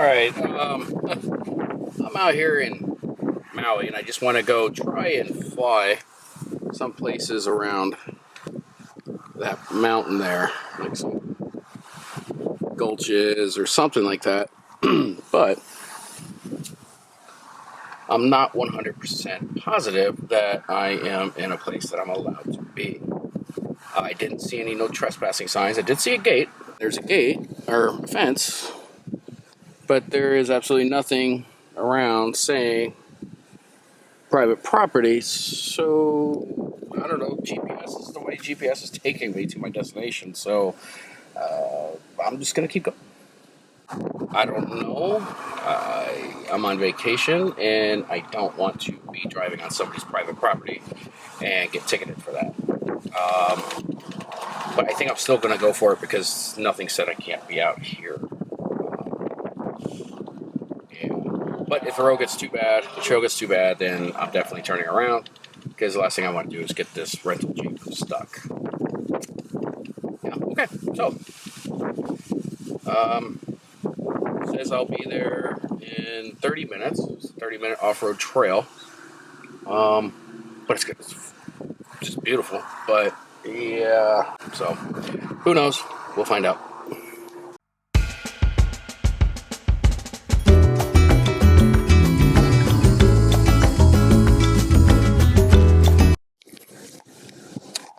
Alright, I'm out here in Maui and I just want to go try and fly some places around that mountain there, like some gulches or something like that. But I'm not 100% positive that I am in a place that I'm allowed to be. I didn't see any no trespassing signs. I did see a gate. There's a gate, or a fence, but there is absolutely nothing around saying private property. So I don't know. GPS is the way GPS is taking me to my destination. So I'm just gonna keep going. I don't know. I'm on vacation and I don't want to be driving on somebody's private property and get ticketed for that. But I think I'm still gonna go for it because nothing said I can't be out here. Yeah. But if the road gets too bad, the trail gets too bad, then I'm definitely turning around because the last thing I want to do is get this rental Jeep stuck. Yeah, okay, so says I'll be there in 30 minutes. It's a 30-minute off-road trail. But it's good. It's just beautiful. But yeah, so who knows? We'll find out.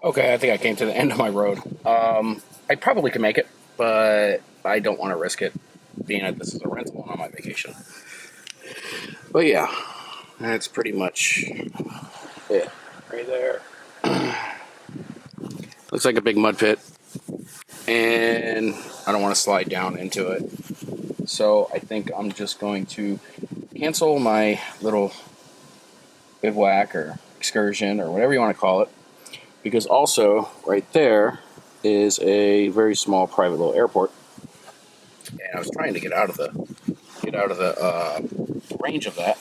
Okay, I think I came to the end of my road. I probably can make it, but I don't want to risk it, being that this is a rental and on my vacation. But yeah, that's pretty much it right there. Looks like a big mud pit, and I don't want to slide down into it. So I think I'm just going to cancel my little bivouac or excursion or whatever you want to call it, because also right there is a very small private little airport, and I was trying to get out of the range of that,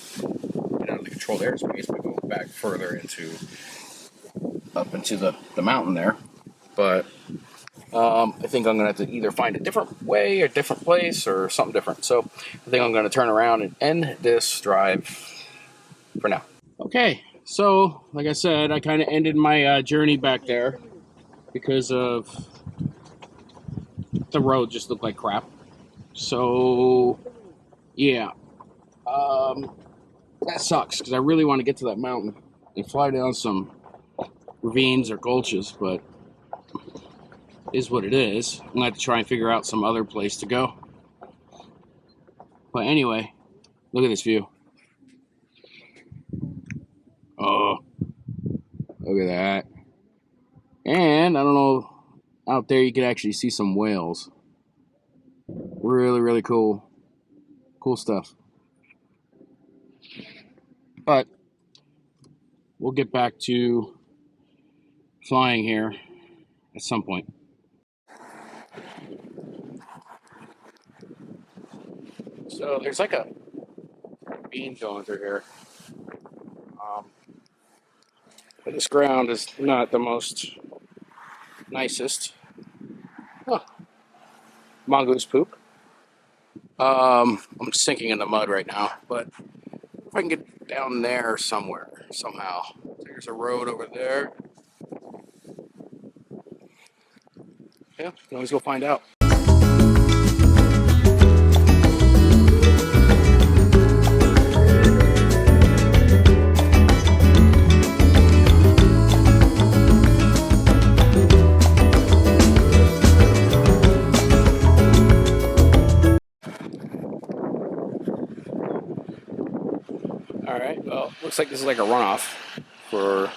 get out of the controlled airspace, but go back further up into the mountain there. But I think I'm going to have to either find a different way, a different place, or something different. So I think I'm going to turn around and end this drive for now. Okay, so like I said, I kind of ended my journey back there because of the road just looked like crap. So yeah, that sucks because I really want to get to that mountain and fly down some ravines or gulches, but is what it is. I'm gonna have to try and figure out some other place to go. But anyway, look at this view. Oh, look at that. And I don't know, out there you could actually see some whales. Really, really cool. Cool stuff. But we'll get back to flying here at some point. So there's like a beam going through here. But this ground is not the most nicest. Oh, mongoose poop. I'm sinking in the mud right now, but if I can get down there somewhere, somehow. There's a road over there. Yeah, can always go find out. Alright, well, looks like this is like a runoff for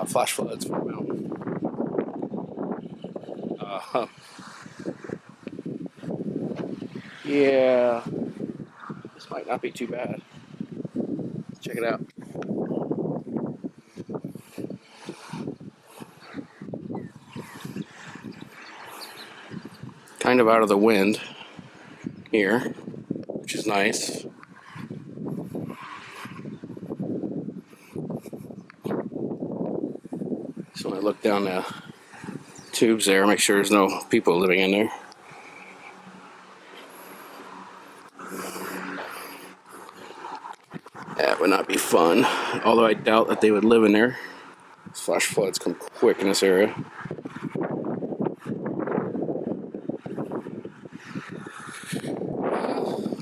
flash floods for the mountain. Yeah, this might not be too bad. Check it out. Kind of out of the wind here, which is nice. So I look down the tubes there, make sure there's no people living in there. would not be fun. Although I doubt that they would live in there. Flash floods come quick in this area.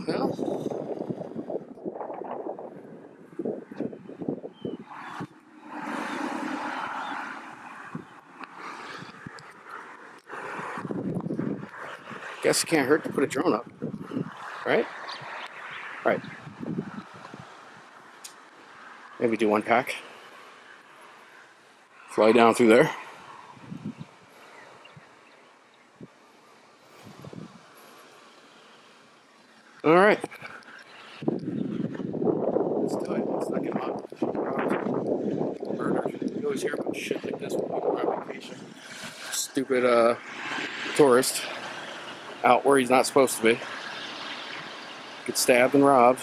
Well, guess it can't hurt to put a drone up, right? Right. Maybe do one pack. Fly down through there. All right. Let's do it. Let's not get hot. Murdered. You always hear about shit like this when people are on vacation. Stupid tourist out where he's not supposed to be. Gets stabbed and robbed.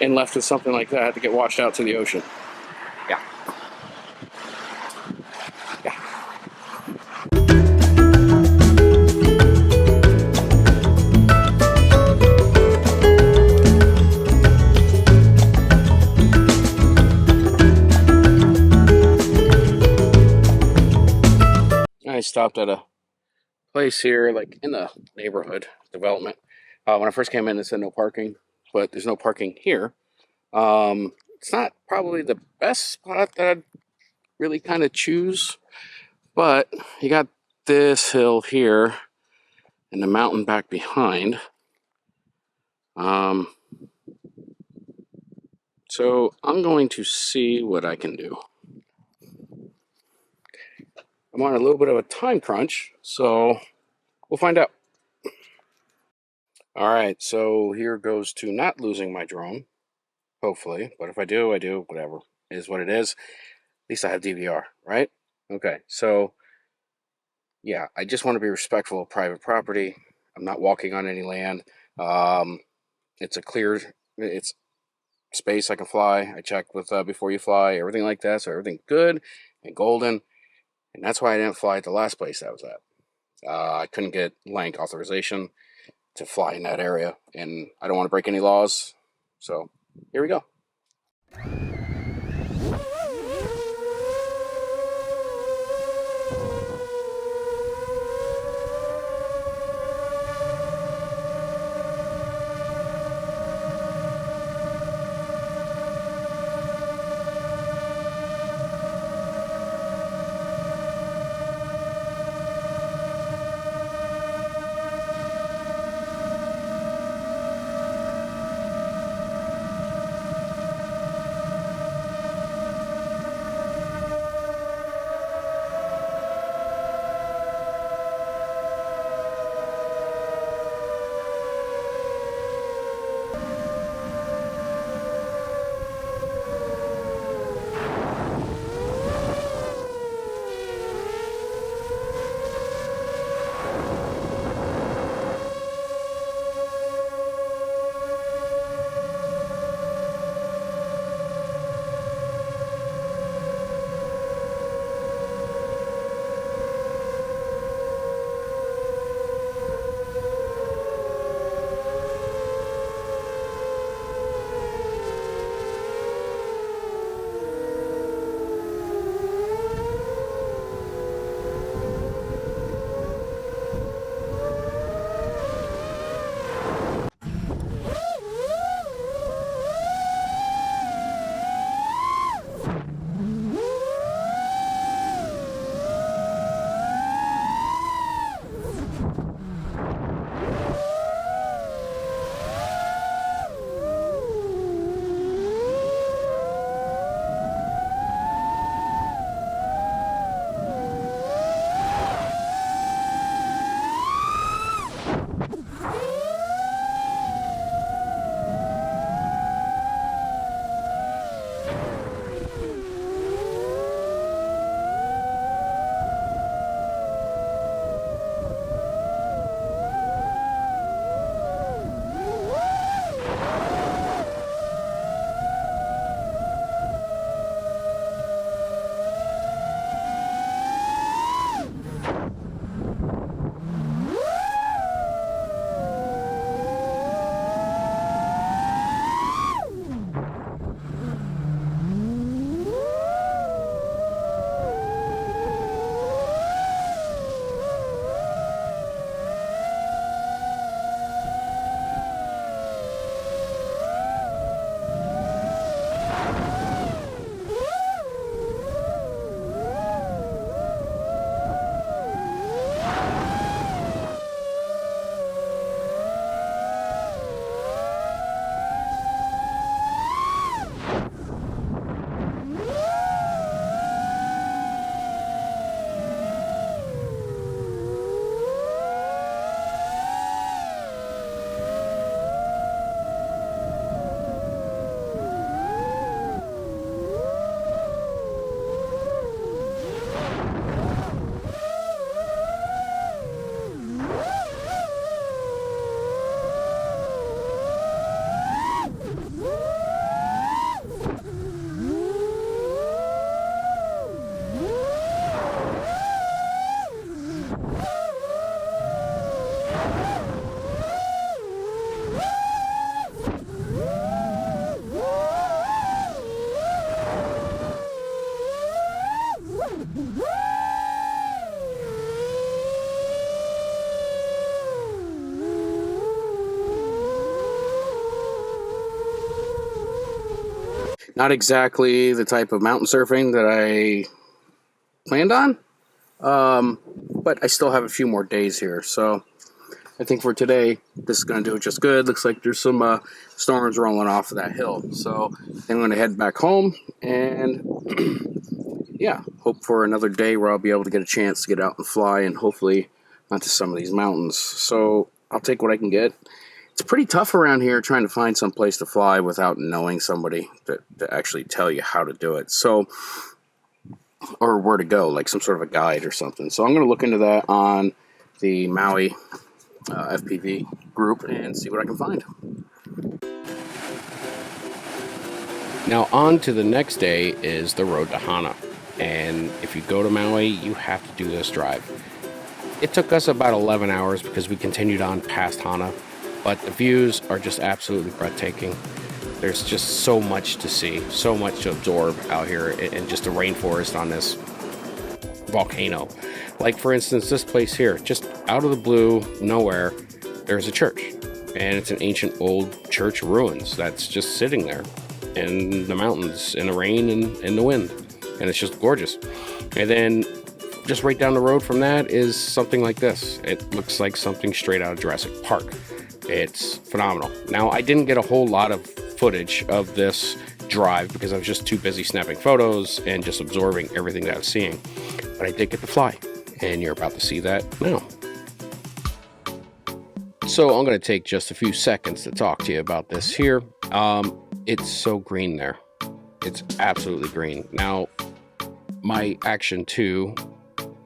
And left with something like that to get washed out to the ocean. Yeah. Yeah. I stopped at a place here, like in the neighborhood development. When I first came in, it said no parking, but there's no parking here. It's not probably the best spot that I'd really kind of choose, but you got this hill here and the mountain back behind. So I'm going to see what I can do. I'm on a little bit of a time crunch, so we'll find out. All right, so here goes to not losing my drone, hopefully. But if I do, I do. Whatever. It is what it is. At least I have DVR, right? Okay, so yeah, I just want to be respectful of private property. I'm not walking on any land. It's a clear, it's space I can fly. I checked with before you fly, everything like that, so everything's good and golden. And that's why I didn't fly at the last place I was at. I couldn't get Lank authorization to fly in that area, and I don't want to break any laws. So here we go. Not exactly the type of mountain surfing that I planned on, but I still have a few more days here. So I think for today, this is going to do it just good. Looks like there's some storms rolling off of that hill. So I'm going to head back home and yeah, hope for another day where I'll be able to get a chance to get out and fly and hopefully onto some of these mountains. So I'll take what I can get. It's pretty tough around here trying to find some place to fly without knowing somebody to actually tell you how to do it. So, or where to go, like some sort of a guide or something. So I'm going to look into that on the Maui FPV group and see what I can find. Now on to the next day is the road to Hana. And if you go to Maui, you have to do this drive. It took us about 11 hours because we continued on past Hana. But the views are just absolutely breathtaking. There's just so much to see, so much to absorb out here in just the rainforest on this volcano. Like for instance, this place here, just out of the blue, nowhere, there's a church. And it's an ancient old church ruins that's just sitting there in the mountains, in the rain and in the wind. And it's just gorgeous. And then just right down the road from that is something like this. It looks like something straight out of Jurassic Park. It's phenomenal. Now, I didn't get a whole lot of footage of this drive because I was just too busy snapping photos and just absorbing everything that I was seeing. But I did get to fly, and you're about to see that now. So I'm going to take just a few seconds to talk to you about this here. It's so green there. It's absolutely green. Now, my Action 2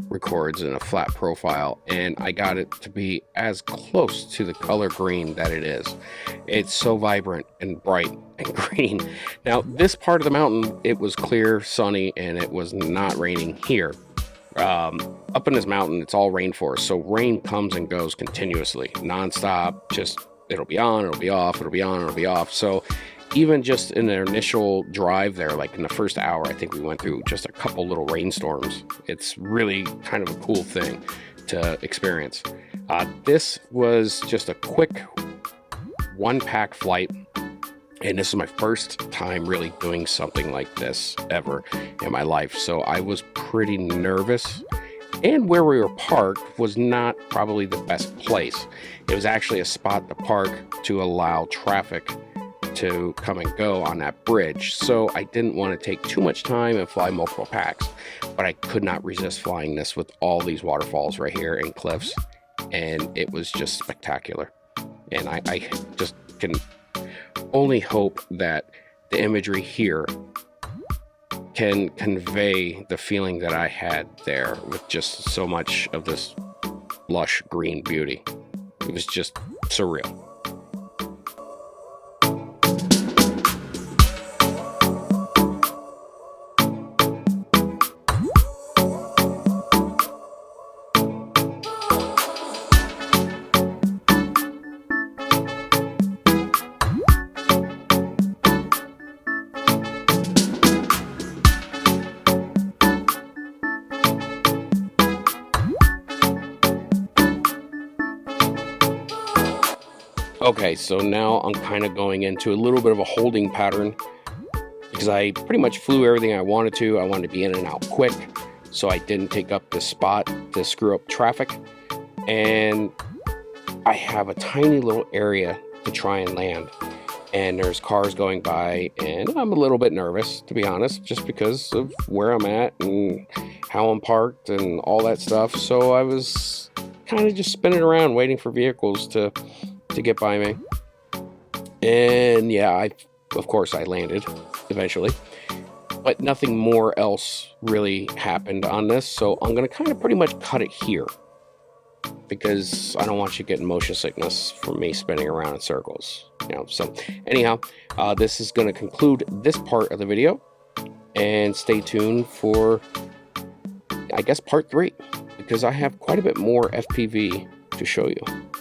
records in a flat profile, and I got it to be as close to the color green that it is. It's so vibrant and bright and green. Now, this part of the mountain, it was clear, sunny, and it was not raining here. Up in this mountain, it's all rainforest, so rain comes and goes continuously, nonstop. Just it'll be on, it'll be off, it'll be on, it'll be off. So even just in the initial drive there, like in the first hour, I think we went through just a couple little rainstorms. It's really kind of a cool thing to experience. This was just a quick one-pack flight, and this is my first time really doing something like this ever in my life. So I was pretty nervous, and where we were parked was not probably the best place. It was actually a spot to park to allow traffic to come and go on that bridge. So I didn't want to take too much time and fly multiple packs, but I could not resist flying this with all these waterfalls right here and cliffs, and it was just spectacular. And I just can only hope that the imagery here can convey the feeling that I had there with just so much of this lush green beauty. It was just surreal. Okay, so now I'm kind of going into a little bit of a holding pattern because I pretty much flew everything I wanted to. I wanted to be in and out quick, so I didn't take up this spot to screw up traffic. And I have a tiny little area to try and land, and there's cars going by, and I'm a little bit nervous, to be honest, just because of where I'm at and how I'm parked and all that stuff. So I was kind of just spinning around waiting for vehicles to get by me. And yeah, of course I landed eventually, but nothing more else really happened on this. So I'm going to kind of pretty much cut it here because I don't want you getting motion sickness from me spinning around in circles, you know. So anyhow, this is going to conclude this part of the video, and stay tuned for, I guess, part 3, because I have quite a bit more FPV to show you.